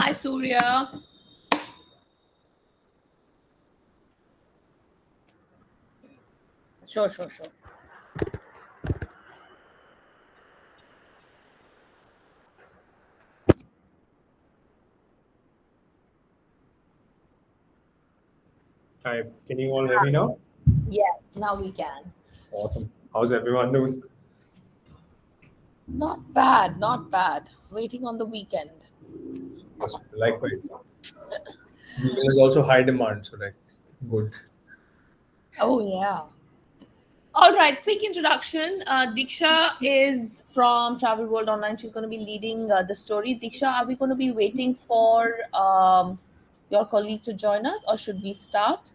Hi, Surya. Sure. Hi, can you all hear me now? Yes, now we can. Awesome. How's everyone doing? Not bad, not bad. Waiting on the weekend. Likewise. Weekend is also high demand, so like good. Oh, yeah. All right, quick introduction. Diksha is from Travel World Online. She's going to be leading the story. Diksha, are we going to be waiting for your colleague to join us, or should we start?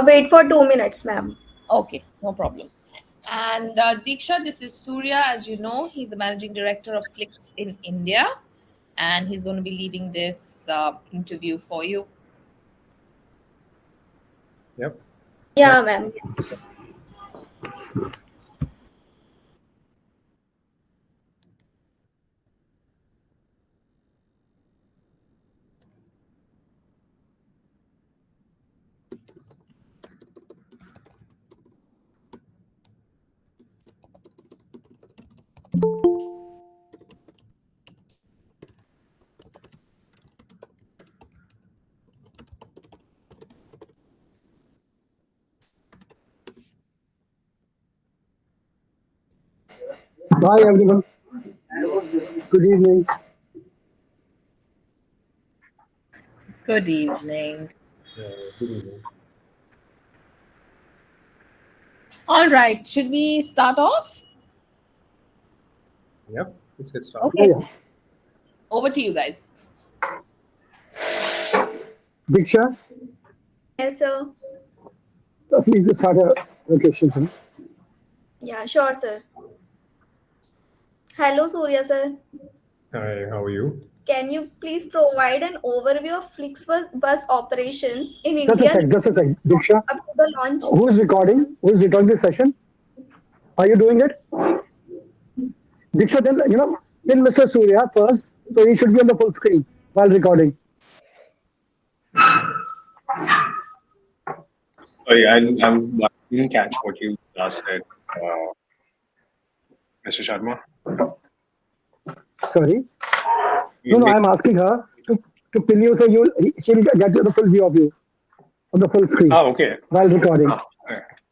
Wait for 2 minutes, ma'am. Okay, no problem. And Diksha, this is Surya. As you know, he's the managing director of Flix in India, and he's going to be leading this interview for you. Yep. Yeah, ma'am. Hi everyone. Good evening. Good evening. Good evening. All right, should we start off? Yep. Let's get started. Okay, Yeah. over to you guys. Diksha, Yes, sir. please start a question, sir. Yeah, sure, sir. Hello, Surya, sir. Hi, how are you? Can you please provide an overview of Flixbus operations in Just a India sec, just a sec. Diksha, up to the launch? who is recording? Who is recording the session? Are you doing it? Diksha, then, pin Mr. Surya first, so he should be on the full screen while recording. Sorry, I didn't catch what you last said, Mr. Sharma. Sorry. You No, make- I'm asking her to pin you so she'll get the full view of you on the full screen Okay. while recording.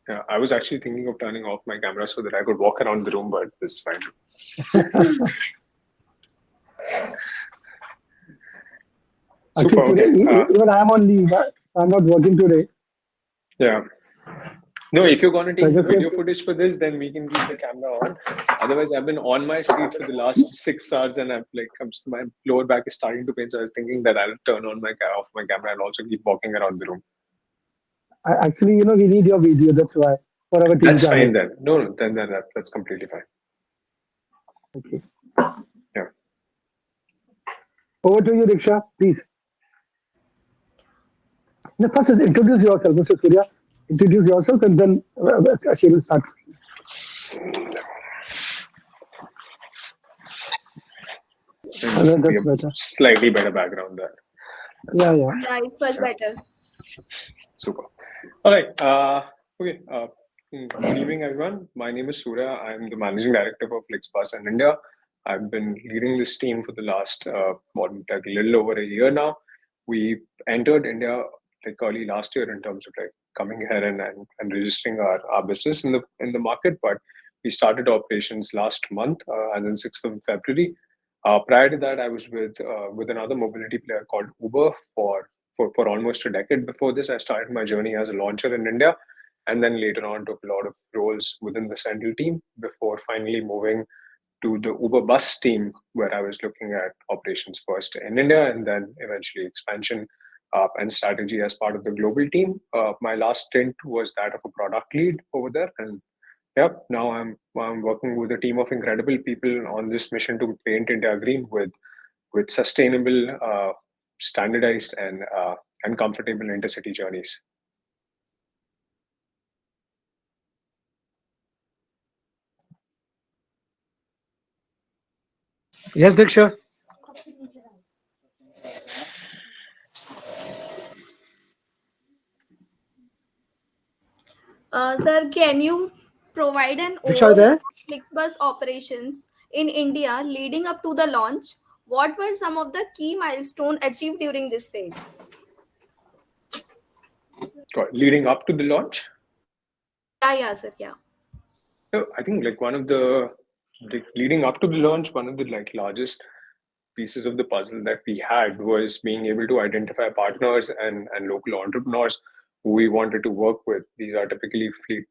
Yeah, I was actually thinking of turning off my camera so that I could walk around the room, but this is fine. Super. Actually, Okay. today, even I'm on leave, so I'm not working today. Yeah. No, if you're going to So I take the just video kept, footage for this, then we can keep the camera on. Otherwise, I've been on my seat for the last 6 hours, and my lower back is starting to pain. So I was thinking that I'll turn on off my camera and also keep walking around the room. actually, we need your video. That's why for our team That's channel. fine then. No, then that's completely fine. Okay. Yeah. Over to you, Diksha, please. No, first, introduce yourself, Mr. Surya. Introduce yourself, and then she will start. Be That's a better. slightly better background there. Yeah, yeah. Yeah, it's much better. Super. All right. Okay. Good evening, everyone. My name is Surya. I'm the managing director for Flixbus in India. I've been leading this team for the last a little over a year now. We entered India like early last year in terms of like coming here and registering our business in the market, but we started operations last month, and then 6th of February. Prior to that, I was with another mobility player called Uber for almost a decade. Before this, I started my journey as a launcher in India, and then later on took a lot of roles within the central team before finally moving to the Uber bus team, where I was looking at operations first in India and then eventually expansion and strategy as part of the global team. My last stint was that of a product lead over there, and yep, now I'm working with a team of incredible people on this mission to paint India green with sustainable, standardized, and comfortable intercity journeys. Yes, Diksha. Sir, can you provide an Diksha, are you overview there? of Flixbus operations in India leading up to the launch? What were some of the key milestones achieved during this phase? Leading up to the launch. Yeah, sir, yeah. So I think like one of the leading up to the launch, one of the like largest pieces of the puzzle that we had was being able to identify partners and local entrepreneurs who we wanted to work with. These are typically fleet,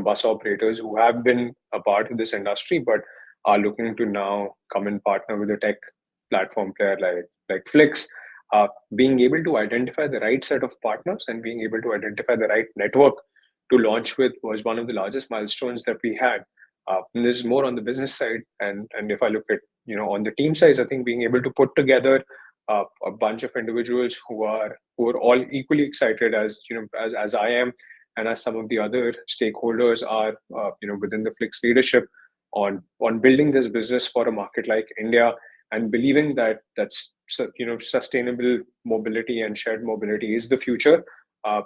bus operators who have been a part of this industry, but are looking to now come and partner with a tech platform player like Flix. Being able to identify the right set of partners and being able to identify the right network to launch with was one of the largest milestones that we had. And this is more on the business side, and if I look at on the team size, I think being able to put together a bunch of individuals who are all equally excited as as I am, and as some of the other stakeholders are within the Flix leadership on building this business for a market like India, and believing that sustainable mobility and shared mobility is the future.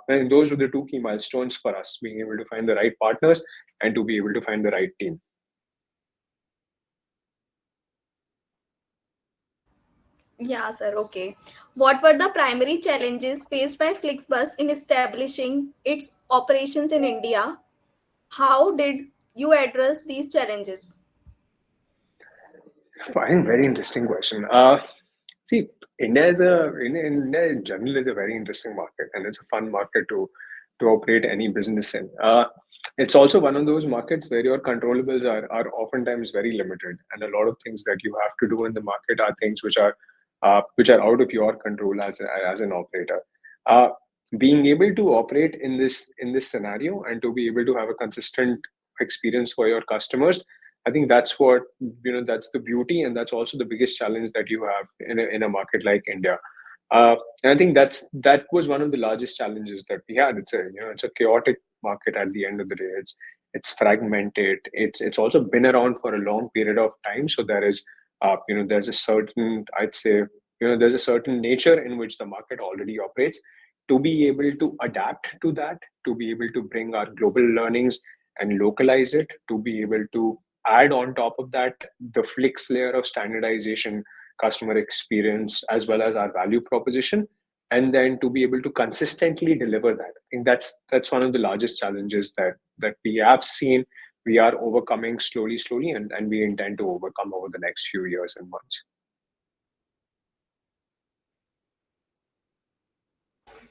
And those were the two key milestones for us: being able to find the right partners and to be able to find the right team. Yeah, sir, okay. What were the primary challenges faced by Flixbus in establishing its operations in India? How did you address these challenges? I think very interesting question. See, India in general is a very interesting market, and it's a fun market to operate any business in. It's also one of those markets where your controllables are oftentimes very limited, and a lot of things that you have to do in the market are things which are out of your control as an operator. Uh, Being able to operate in this scenario and to be able to have a consistent experience for your customers, I think that's what that's the beauty, and that's also the biggest challenge that you have in a market like India. And I think that was one of the largest challenges that we had. It's a chaotic market at the end of the day. It's fragmented. It's also been around for a long period of time. So there is there's a certain, I'd say, there's a certain nature in which the market already operates. To be able to adapt to that, to be able to bring our global learnings and localize it, to be able to add on top of that the Flix layer of standardization, customer experience, as well as our value proposition, and then to be able to consistently deliver that. I think that's one of the largest challenges that we have seen. We are overcoming slowly, and we intend to overcome over the next few years and months.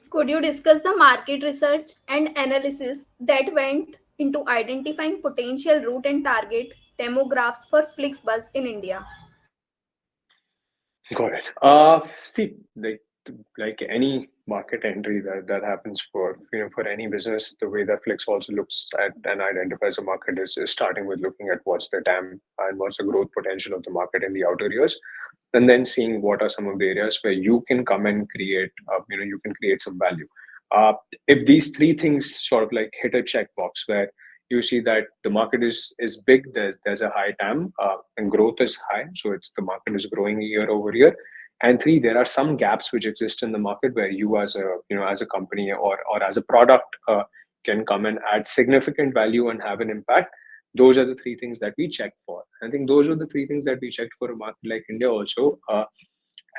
Could you discuss the market research and analysis that went into identifying potential route and target demographics for Flixbus in India? Got it. See, like any market entry that happens for for any business, the way that Flix also looks at and identifies a market is starting with looking at what's the TAM and what's the growth potential of the market in the outer years, and then seeing what are some of the areas where you can come and create you can create some value. Uh, if these three things sort of like hit a checkbox where you see that the market is big, there's a high TAM, and growth is high, so it's the market is growing year over year. And three, there are some gaps which exist in the market where you as a as a company or as a product can come and add significant value and have an impact. Those are the three things that we check for. I think those are the three things that we checked for a market like India also.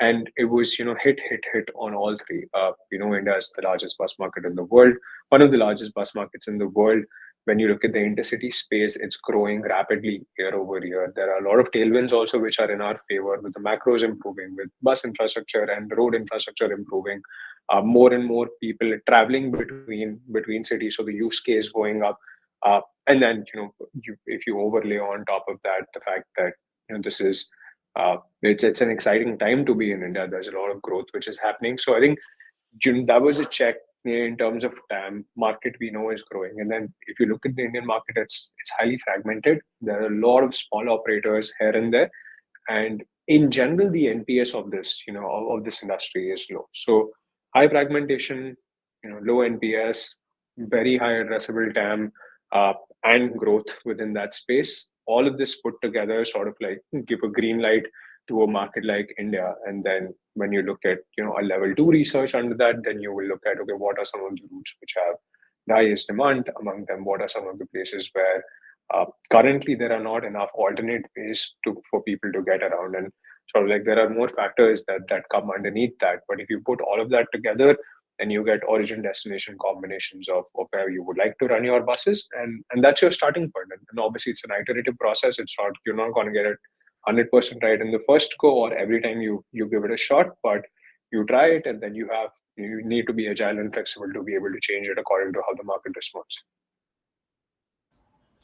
And it was hit on all three. India is the largest bus market in the world, one of the largest bus markets in the world. When you look at the intercity space, it's growing rapidly year over year. There are a lot of tailwinds also which are in our favor, with the macros improving, with bus infrastructure and road infrastructure improving, more and more people traveling between cities, so the use case going up. And then if you overlay on top of that the fact that this is it's an exciting time to be in India. There's a lot of growth which is happening. So I think that was a check in terms of TAM. Market we know is growing, and then if you look at the Indian market, it's highly fragmented. There are a lot of small operators here and there, and in general, the NPS of this of this industry is low. So high fragmentation, low NPS, very high addressable TAM, and growth within that space. All of this put together sort of like give a green light to a market like India. And then when you look at a level two research under that, then you will look at, okay, what are some of the routes the highest demand among them? What are some of the places where currently there are not enough alternate ways for people to get around? And sort of like there are more factors that come underneath that. But if you put all of that together, then you get origin destination combinations of where you would like to run your buses, and that's your starting point. And obviously it's an iterative process. It's not, you're not going to get it 100% right in the first go or every time you give it a shot, but you try it, and then you need to be agile and flexible to be able to change it according to how the market responds.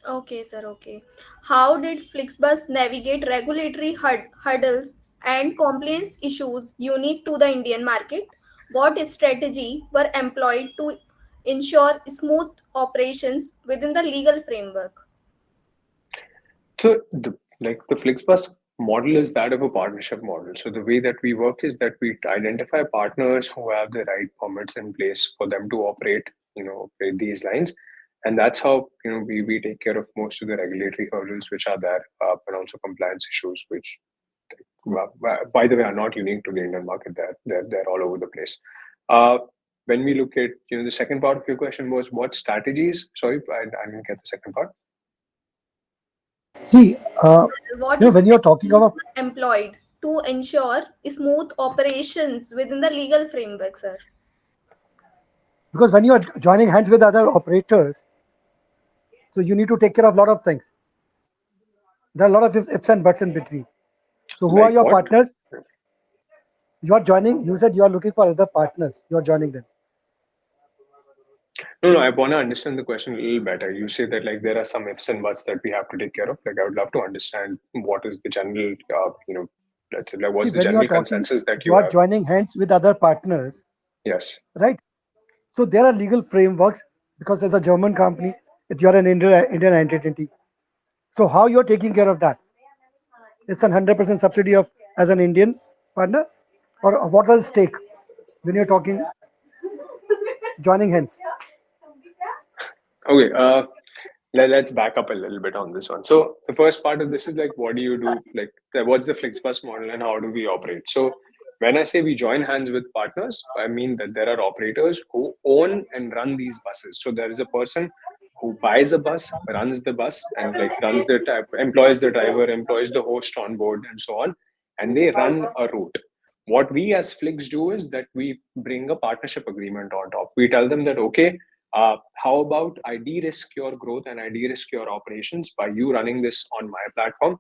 Okay, sir. Okay. How did Flixbus navigate regulatory hurdles and compliance issues unique to the Indian market? What strategy were employed to ensure smooth operations within the legal framework? So the Flixbus model is that of a partnership model. So the way that we work is that we identify partners who have the right permits in place for them to operate these lines, and that's how we take care of most of the regulatory hurdles which are there, and also compliance issues, which by the way are not unique to the Indian market. They're all over the place. Uh, when we look at the second part of your question was what strategies. Sorry, I didn't get the second part. See, What when you're talking strategies about, were employed to ensure smooth operations within the legal framework, sir? because when you're joining hands with other operators, so you need to take care of a lot of things. There are a lot of ifs and buts in between. So who are Like your what? partners? You are joining. You said you are looking for other partners. You are joining them. No, I want to understand the question a little better. You say that like there are some ifs and buts that we have to take care of. Like I would love to understand what is the general, let's say, like See, what's the when you are general talking, consensus that you you are have? joining hands with other partners, Yes. right? So there are legal frameworks because as a German company, you're an Indian entity. So how you're taking care of that? It's an 100% subsidy of as an Indian partner, or what are the stake when you're talking joining hands? Okay. Let's back up a little bit on this one. So the first part of this is like, what do you do? Like, what's the FlixBus model and how do we operate? So when I say we join hands with partners, I mean that there are operators who own and run these buses. So there is a person who buys a bus, runs the bus, and like runs the type, employs the driver, employs the host on board, and so on, and they run a route. What we as Flix do is that we bring a partnership agreement on top. We tell them that okay, how about I de-risk your growth and I de-risk your operations by you running this on my platform?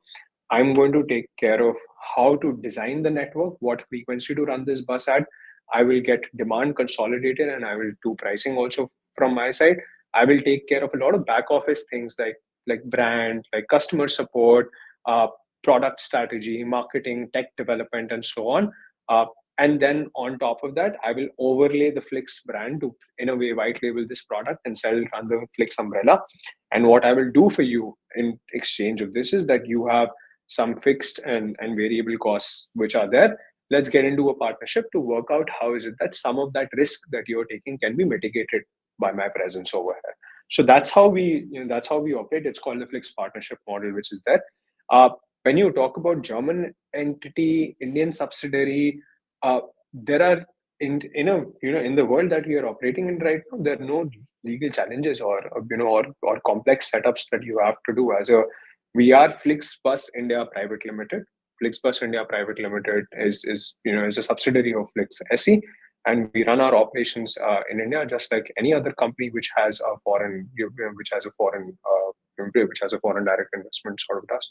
I'm going to take care of how to design the network, what frequency to run this bus at. I will get demand consolidated and I will do pricing also from my side. I will take care of a lot of back office things like brand, like customer support, uh, product strategy, marketing, tech development, and so on. Uh, and then on top of that, I will overlay the Flix brand to, in a way, white label this product and sell it under the Flix umbrella. And what I will do for you in exchange of this is that you have some fixed and variable costs which are there. Let's get into a partnership to work out how is it that some of that risk that you're taking can be mitigated by my presence over here. So that's how we operate. It's called the Flix partnership model, which is there. Uh, when you talk about German entity, Indian subsidiary, uh, there are in the world that we are operating in right now, there are no legal challenges or complex setups that you have to do as a. We are Flixbus India Private Limited. Flixbus India Private Limited is a subsidiary of Flix SE, and we run our operations in India just like any other company which has a foreign which has a foreign direct investment sort of does.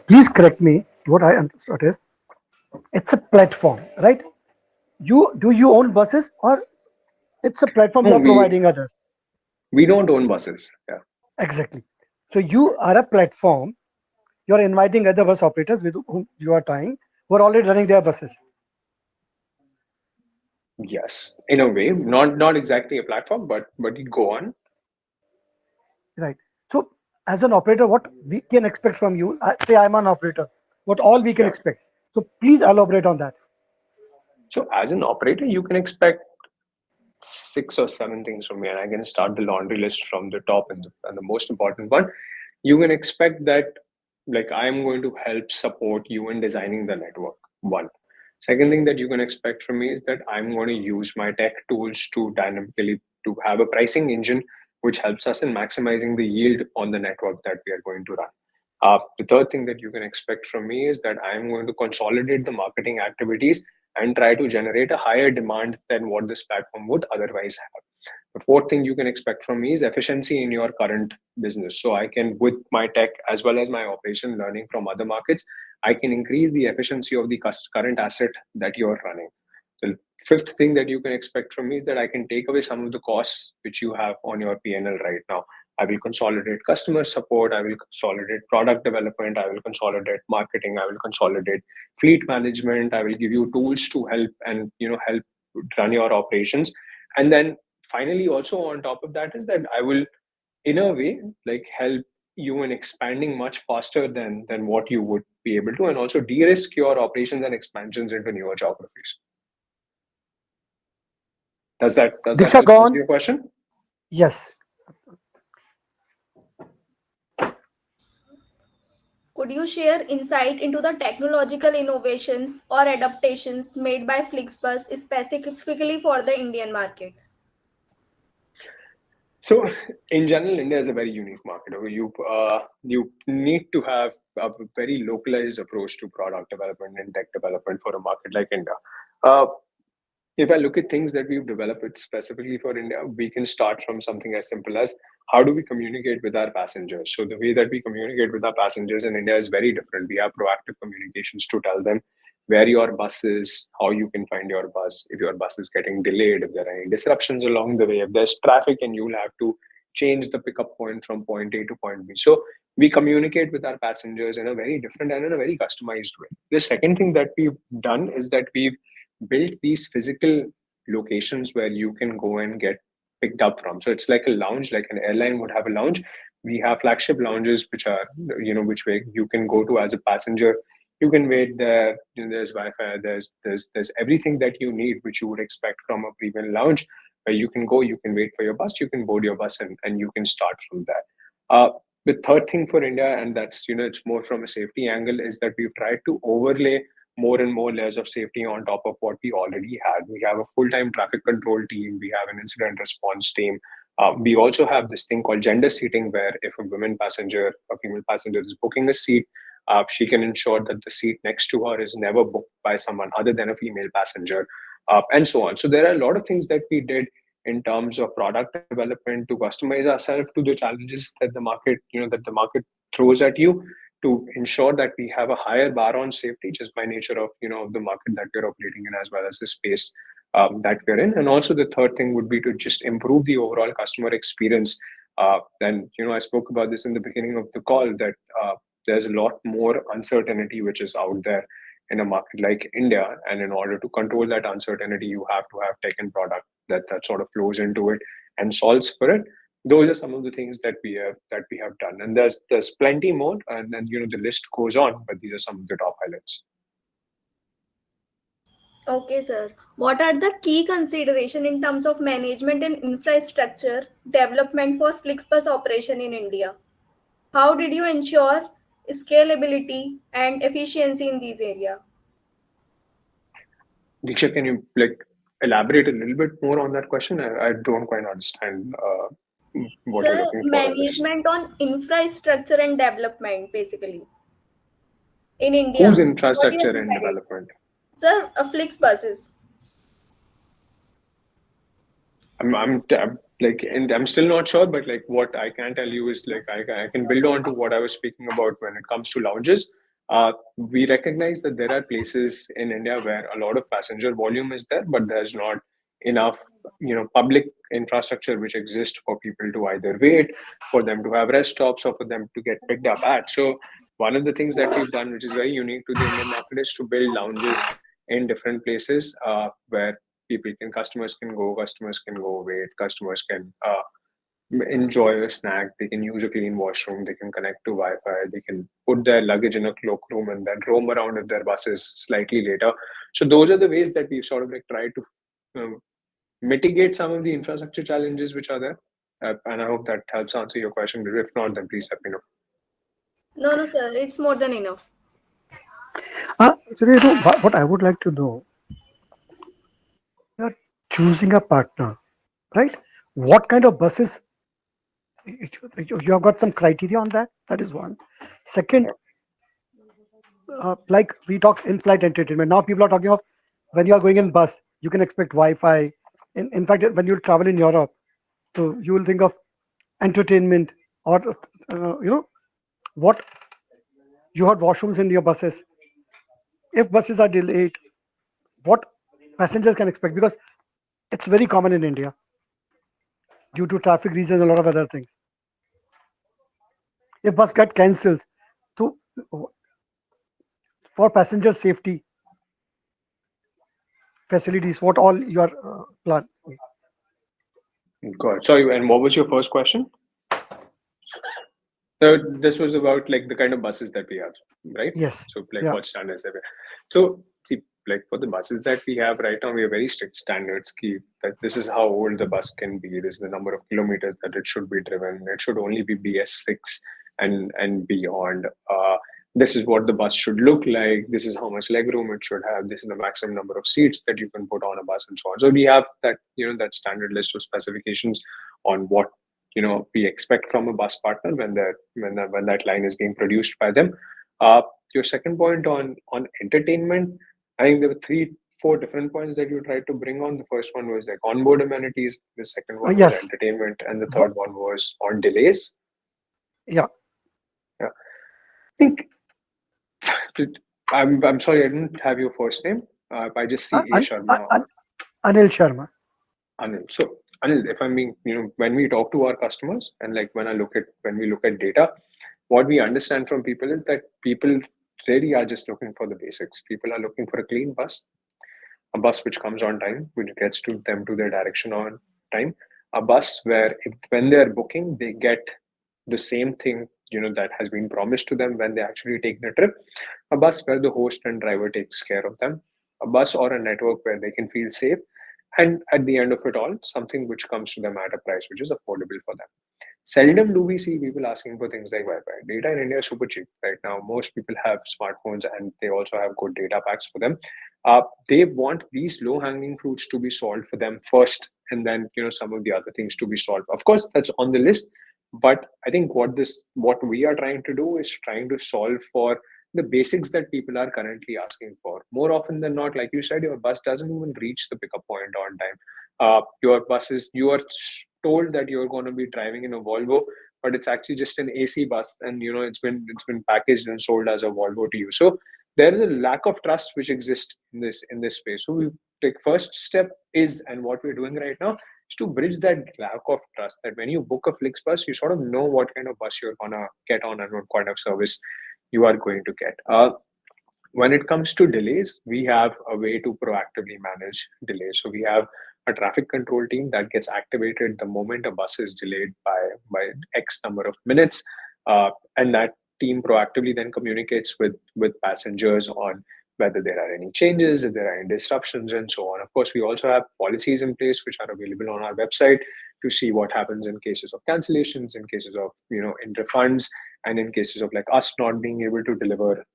Please correct me. What I understood is it's a platform, right? You own buses or it's a platform No, you are providing others? we don't own buses. Yeah. Exactly. So you are a platform. You are inviting other bus operators with whom you are tying who are already running their buses. Yes, in a way, not exactly a platform, but you go on. Right. So as an operator, what we can expect from you? Say I'm an operator. What all we can Yeah. expect? So please elaborate on that. So as an operator, you can expect 6 or 7 things from me, and I can start the laundry list from the top and the most important one. You can expect that like I am going to help support you in designing the network. One. Second thing that you can expect from me is that I'm going to use my tech tools to dynamically to have a pricing engine which helps us in maximizing the yield on the network that we are going to run. The third thing that you can expect from me is that I'm going to consolidate the marketing activities and try to generate a higher demand than what this platform would otherwise have. The fourth thing you can expect from me is efficiency in your current business. So I can, with my tech as well as my operation learning from other markets, I can increase the efficiency of the current asset that you're running. The fifth thing that you can expect from me is that I can take away some of the costs which you have on your P&L right now. I will consolidate customer support. I will consolidate product development. I will consolidate marketing. I will consolidate fleet management. I will give you tools to help and help run your operations. And then finally, also on top of that is that I will, in a way, like help you in expanding much faster than what you would be able to, and also de-risk your operations and expansions into newer geographies. Does that Diksha, help go answer on. your question? Yes. Could you share insight into the technological innovations or adaptations made by Flixbus specifically for the Indian market? So, in general, India is a very unique market. You need to have a very localized approach to product development and tech development for a market like India. Uh, if I look at things that we've developed specifically for India, we can start from something as simple as how do we communicate with our passengers. So the way that we communicate with our passengers in India is very different. We have proactive communications to tell them where your bus is, how you can find your bus, if your bus is getting delayed, if there are any disruptions along the way, if there's traffic and you'll have to change the pickup point from point A to point B. So we communicate with our passengers in a very different and in a very customized way. The second thing that we've done is that we've built these physical locations where you can go and get picked up from. So it's like a lounge, like an airline would have a lounge. We have flagship lounges which are, which way you can go to as a passenger. You can wait there. There's Wi-Fi. There's everything that you need, which you would expect from a premium lounge, where you can go, you can wait for your bus, you can board your bus, and you can start from there. The third thing for India, and that's it's more from a safety angle, is that we've tried to overlay more and more layers of safety on top of what we already had. We have a full-time traffic control team. We have an incident response team. We also have this thing called gender seating, where if a female passenger is booking a seat, she can ensure that the seat next to her is never booked by someone other than a female passenger, and so on. So there are a lot of things that we did in terms of product development to customize ourselves to the challenges that the market throws at you, to ensure that we have a higher bar on safety just by nature of the market that we're operating in, as well as the space that we're in. And also the third thing would be to just improve the overall customer experience. And I spoke about this in the beginning of the call, that there's a lot more uncertainty which is out there in a market like India, and in order to control that uncertainty, you have to have tech and product that sort of flows into it and solves for it. Those are some of the things that we have done, and there's plenty more, and then the list goes on, but these are some of the top highlights. Okay, sir. What are the key consideration in terms of management and infrastructure development for Flixbus operation in India? How did you ensure scalability and efficiency in these areas? Diksha, can you elaborate a little bit more on that question? I don't quite understand what you're Sir, looking for in this. management on infrastructure and development, basically, in Whose India. What you infrastructure have and decided? development? Sir, Flixbuses. I'm still not sure, but what I can tell you is I can build on to what I was speaking about when it comes to lounges. We recognize that there are places in India where a lot of passenger volume is there, but there's not enough public infrastructure which exists for people to either wait, for them to have rest stops, or for them to get picked up at. So one of the things that we've done, which is very unique to the Indian market, is to build lounges in different places where customers can go, wait, customers can enjoy a snack, they can use a clean washroom, they can connect to Wi-Fi, they can put their luggage in a cloakroom and then roam around if their bus is slightly later. So those are the ways that we've sort of tried to mitigate some of the infrastructure challenges which are there. And I hope that helps answer your question. If not, then please let me know. No, no, sir. It's more than enough. So what I would like to know, you're choosing a partner, right? What kind of buses? You have got some criteria on that. That is one. Second, like we talk in-flight entertainment. Now people are talking of when you are going in bus, you can expect Wi-Fi. In fact, when you travel in Europe, so you will think of entertainment or what you have washrooms in your buses. If buses are delayed, what passengers can expect, because it's very common in India due to traffic reasons, a lot of other things. If bus get cancelled, so for passenger safety facilities, what all your plan? Good. Sorry, and what was your first question? So this was about like the kind of buses that we have, right? Yes. So like Yeah. what standards that we have. So see, like for the buses that we have right now, we have very strict standards. Key that this is how old the bus can be. This is the number of kilometers that it should be driven. It should only be BS6 and beyond. This is what the bus should look like. This is how much legroom it should have. This is the maximum number of seats that you can put on a bus, and so on. So we have that, that standard list of specifications on what we expect from a bus partner when that line is being produced by them. Your second point on entertainment, I think there were 3-4 different points that you tried to bring on. The first one was like onboard amenities, the second one was Yes. entertainment, and the third one was on delays. Yeah. I think I'm sorry, I didn't have your first name. I just see A Sharma. Anil Sharma. Anil. So Anil, if I'm being, when we talk to our customers and like when we look at data, what we understand from people is that people really are just looking for the basics. People are looking for a clean bus, a bus which comes on time, which gets to them to their direction on time, a bus where when they're booking, they get the same thing that has been promised to them when they actually take the trip, a bus where the host and driver takes care of them, a bus or a network where they can feel safe, and at the end of it all, something which comes to them at a price which is affordable for them. Seldom do we see people asking for things like Wi-Fi. Data in India is super cheap right now. Most people have smartphones and they also have good data packs for them. They want these low-hanging fruits to be solved for them first, and then some of the other things to be solved. Of course, that's on the list, but I think what we are trying to do is trying to solve for the basics that people are currently asking for. More often than not, like you said, your bus doesn't even reach the pickup point on time. You are told that you're going to be driving in a Volvo, but it's actually just an AC bus, and it's been packaged and sold as a Volvo to you. So there is a lack of trust which exists in this space. So we take first step is, and what we're doing right now is to bridge that lack of trust. That when you book a Flixbus, you sort of know what kind of bus you're gonna get on and what kind of service you are going to get. When it comes to delays, we have a way to proactively manage delays. So we have a traffic control team that gets activated the moment a bus is delayed by X number of minutes, and that team proactively then communicates with passengers on whether there are any changes, if there are any disruptions, and so on. Of course, we also have policies in place which are available on our website to see what happens in cases of cancellations, in cases of in refunds, and in cases of like us not being able to deliver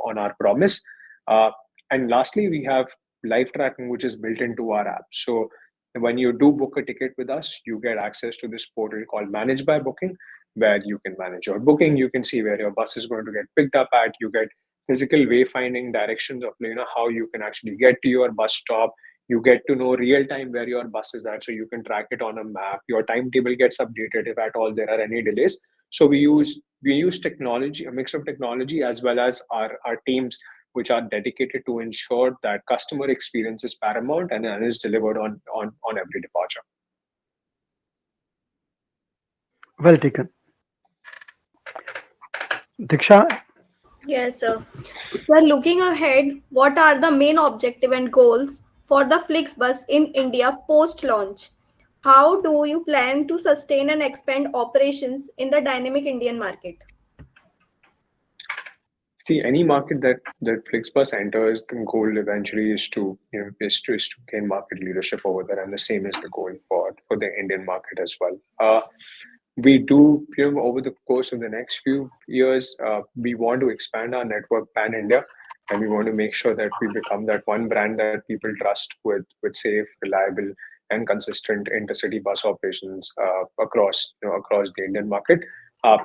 on our promise. And lastly, we have live tracking which is built into our app. So when you do book a ticket with us, you get access to this portal called Manage by Booking, where you can manage your booking. You can see where your bus is going to get picked up at. You get physical wayfinding directions of how you can actually get to your bus stop. You get to know real time where your bus is at, so you can track it on a map. Your timetable gets updated if at all there are any delays. So we use technology, a mix of technology, as well as our teams which are dedicated to ensure that customer experience is paramount and is delivered on every departure. Well taken. Diksha, Yes, sir. Well, looking ahead, what are the main objective and goals for the Flixbus in India post-launch? How do you plan to sustain and expand operations in the dynamic Indian market? See, any market that Flixbus enters, the goal eventually is to gain market leadership over there, and the same is the goal for the Indian market as well. We do, over the course of the next few years, we want to expand our network pan India. and we want to make sure that we become that one brand that people trust with safe, reliable, and consistent intercity bus operations across the Indian market.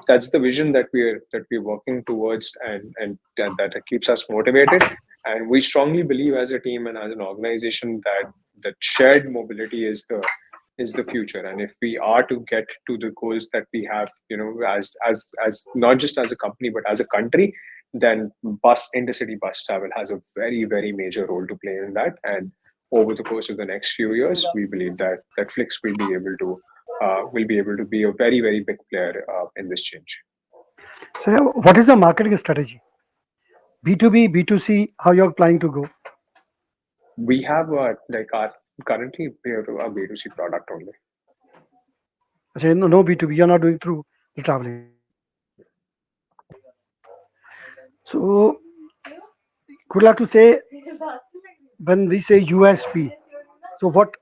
That's the vision that we're working towards, and that keeps us motivated. And we strongly believe as a team and as an organization that shared mobility is the future. And if we are to get to the goals that we have, as not just as a company but as a country, then intercity bus travel has a very, very major role to play in that. And over the course of the next few years, we believe that Flix will be able to be a very, very big player in this change. So, what is the marketing strategy? B2B, B2C, how you're planning to go? We have currently we have a B2C product only. Okay, no B2B, you're not doing through the traveling. So, could like to say when we say USP, so what's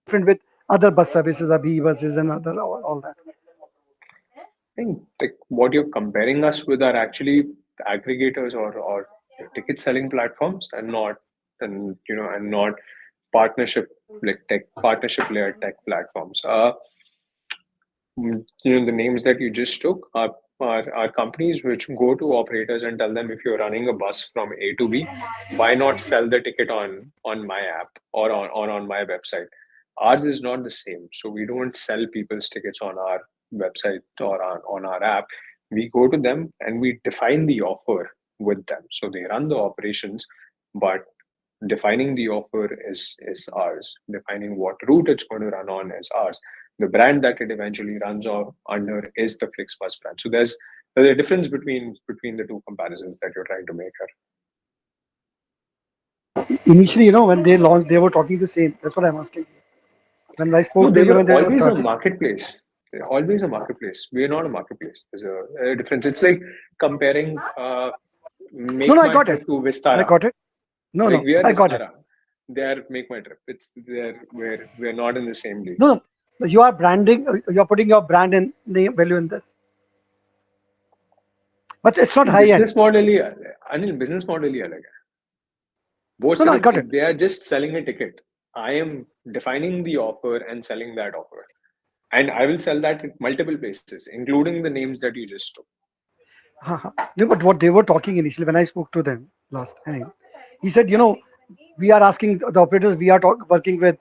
different with other bus services, the B buses and other all that? I think what you're comparing us with are actually aggregators or ticket selling platforms, and not partnership partnership layer tech platforms. The names that you just took are companies which go to operators and tell them, if you're running a bus from A to B, why not sell the ticket on my app or on my website? Ours is not the same. So we don't sell people's tickets on our website or on our app. We go to them and we define the offer with them. So they run the operations, but defining the offer is ours. Defining what route it's going to run on is ours. The brand that it eventually runs under is the FlixBus brand. So there's a difference between the two comparisons that you're trying to make here. Initially, when they launched, they were talking the same. That's what I'm asking. When I No, spoke they to you were when they were always a starting. marketplace. They're always a marketplace. We are not a marketplace. There's a difference. It's like comparing Make No, I My got Trip it. to I Vistara. got it. No, We are I got it. Vistara. They are Make My Trip. We're not in the same league. No, you are branding. You're putting your brand and name value in this, but it's not high end. Business model he Anil, business model ही अलग है. वो No, I सिर्फ got it. they are just selling a ticket. I am defining the offer and selling that offer, and I will sell that at multiple places, including the names that you just took. No, but what they were talking initially when I spoke to them last time, he said, we are asking the operators we are working with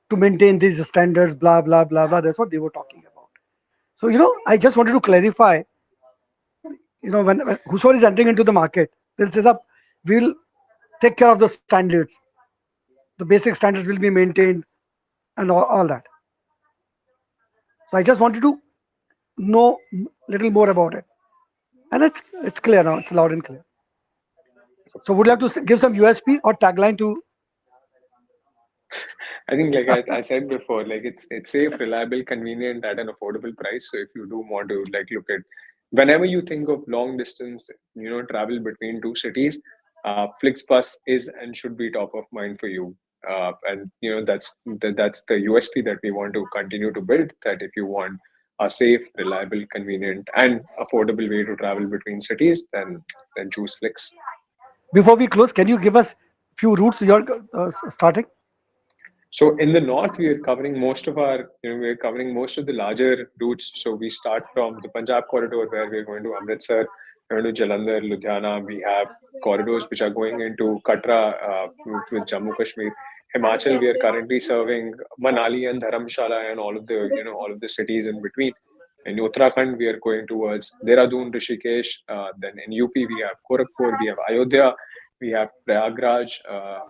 to maintain these standards, blah blah blah blah. That's what they were talking about. So I just wanted to clarify. When whosoever is entering into the market, they'll say, "Up, we'll take care of the standards. The basic standards will be maintained, and all that." So I just wanted to know little more about it, and it's clear now. It's loud and clear. So would you like to give some USP or tagline to? I think, like I said before, like it's safe, reliable, convenient at an affordable price. So if you do want to look at, whenever you think of long distance, travel between two cities, FlixBus is and should be top of mind for you. And that's the USP that we want to continue to build. That if you want a safe, reliable, convenient, and affordable way to travel between cities, then choose Flix. Before we close, can you give us few routes you're starting? So in the north, we're covering most of the larger routes. So we start from the Punjab corridor, where we're going to Amritsar, we're going to Jalandhar, Ludhiana. We have corridors which are going into Katra with Jammu Kashmir. Himachal, we are currently serving Manali and Dharamshala and all of the cities in between. In Uttarakhand, we are going towards Dehradun, Rishikesh. Then in UP, we have Gorakhpur, we have Ayodhya, we have Prayagraj,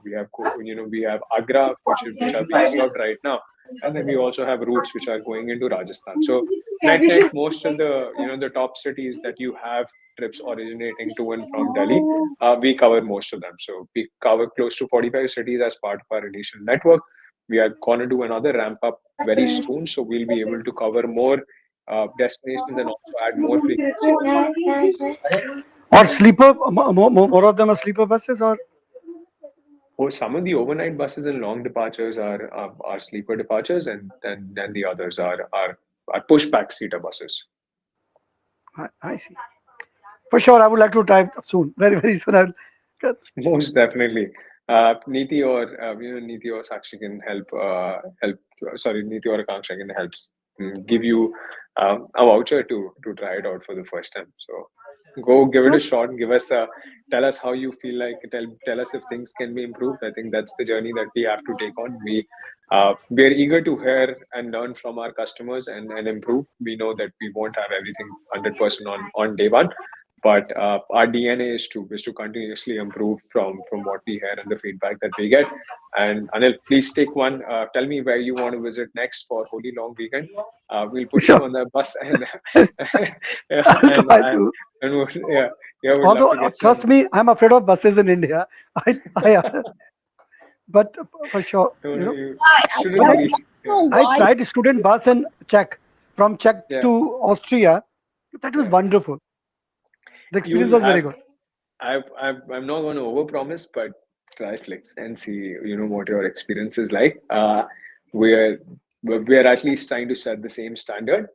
we have Agra, which are being served right now, and then we also have routes which are going into Rajasthan. So net, most of the top cities that you have trips originating to and from Delhi, we cover most of them. So we cover close to 45 cities as part of our initial network. We are going to do another ramp up very soon, so we'll be able to cover more destinations and also add more frequency on our. Or sleeper? More of them are sleeper buses, or Some of the overnight buses and long departures are sleeper departures, and then the others are pushback seater buses. I see. For sure, I would like to try soon, very, very soon. Most definitely. Neeti or Neeti or Sakshi can help. Sorry, Neeti or Akanksha can help give you a voucher to try it out for the first time. So go give it a shot. Give us tell us how you feel like. Tell us if things can be improved. I think that's the journey that we have to take on. We are eager to hear and learn from our customers and improve. We know that we won't have everything 100% on day one, but our DNA is to continuously improve from what we hear and the feedback that we get. And Anil, please take one. Tell me where you want to visit next for Holy Long Weekend. We'll put you Sure. on the bus and I'll and try uh, to. and we'd love Although, to get trust some. me, I'm afraid of buses in India. But for sure, Why? Shouldn't Actually, I but would be. like to know I why. tried student bus in Czech, from Czech Yeah, to Austria. That was yeah. wonderful. The experience You'll was very have. good. I'm not going to overpromise, but try Flicks and see what your experience is like. We're we're at least trying to set the same standard.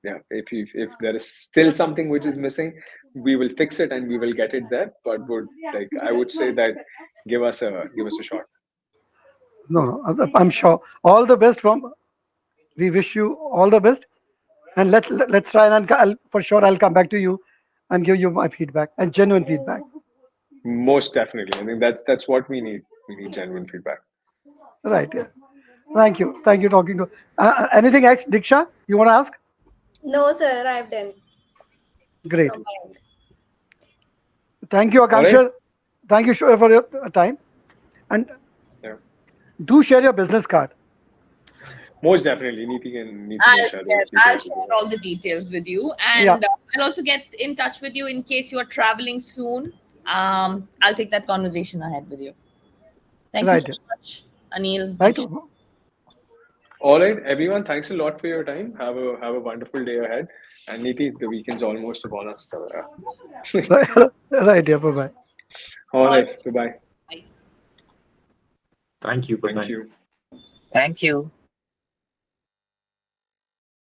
Yeah, if there is still something which is missing, we will fix it and we will get it there. But I would say that give us a shot. No, no, I'm sure. All the best from. We wish you all the best, and let's try, and for sure I'll come back to you and give you my feedback and genuine feedback. Most definitely. I think that's what we need. We need genuine feedback. Right. Yeah. Thank you. Thank you. Talking to. Anything else, Diksha? You want to ask? No, sir, I've done Great. from my end. Thank you, All right. Akanksha. Thank you for your time, and Yeah. do share your business card. Most definitely. Neeti can share those I'll details with share you. all the details with you, Yeah. and I'll also get in touch with you in case you are traveling soon. I'll take that conversation ahead with you. Thank you Right. so much, Anil. Right. Diksha. All right, everyone. Thanks a lot for your time. Have a wonderful day ahead. And Neeti, the weekend's almost upon us. So, Right. Right. Yeah. Bye bye. all All right. right. Bye bye. Bye. Thank you. Bye Thank bye. you. Thank you.